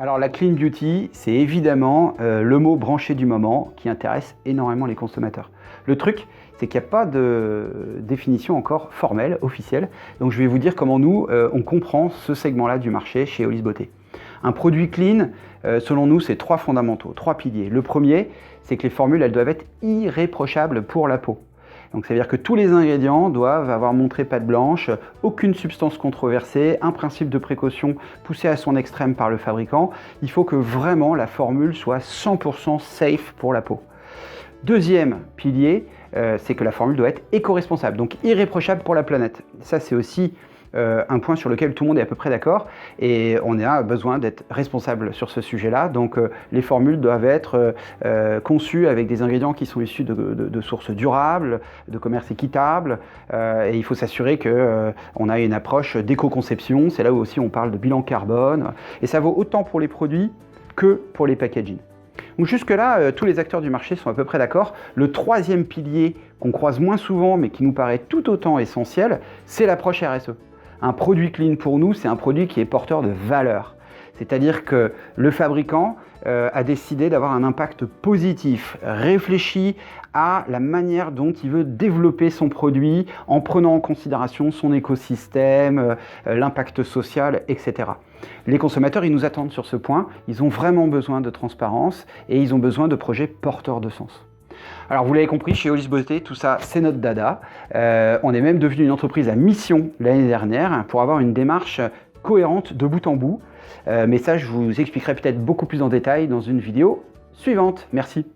Alors la clean beauty, c'est évidemment le mot branché du moment qui intéresse énormément les consommateurs. Le truc, c'est qu'il n'y a pas de définition encore formelle, officielle. Donc je vais vous dire comment nous, on comprend ce segment-là du marché chez Eolis Beauté. Un produit clean, selon nous, c'est 3 fondamentaux, 3 piliers. Le premier, c'est que les formules, elles doivent être irréprochables pour la peau. Donc ça veut dire que tous les ingrédients doivent avoir montré patte blanche, aucune substance controversée, un principe de précaution poussé à son extrême par le fabricant. Il faut que vraiment la formule soit 100% safe pour la peau. Deuxième pilier, c'est que la formule doit être éco-responsable, donc irréprochable pour la planète. Ça, c'est aussi un point sur lequel tout le monde est à peu près d'accord et on a besoin d'être responsable sur ce sujet-là. Donc les formules doivent être conçues avec des ingrédients qui sont issus de sources durables, de commerce équitable et il faut s'assurer qu'on a une approche d'éco-conception. C'est là où aussi on parle de bilan carbone et ça vaut autant pour les produits que pour les packaging. Donc jusque-là, tous les acteurs du marché sont à peu près d'accord. Le troisième pilier qu'on croise moins souvent mais qui nous paraît tout autant essentiel, c'est l'approche RSE. Un produit clean pour nous, c'est un produit qui est porteur de valeur. C'est-à-dire que le fabricant a décidé d'avoir un impact positif, réfléchi à la manière dont il veut développer son produit en prenant en considération son écosystème, l'impact social, etc. Les consommateurs, ils nous attendent sur ce point. Ils ont vraiment besoin de transparence et ils ont besoin de projets porteurs de sens. Alors vous l'avez compris, chez Eolis Beauté, tout ça c'est notre dada. On est même devenu une entreprise à mission l'année dernière pour avoir une démarche cohérente de bout en bout. Mais ça je vous expliquerai peut-être beaucoup plus en détail dans une vidéo suivante. Merci.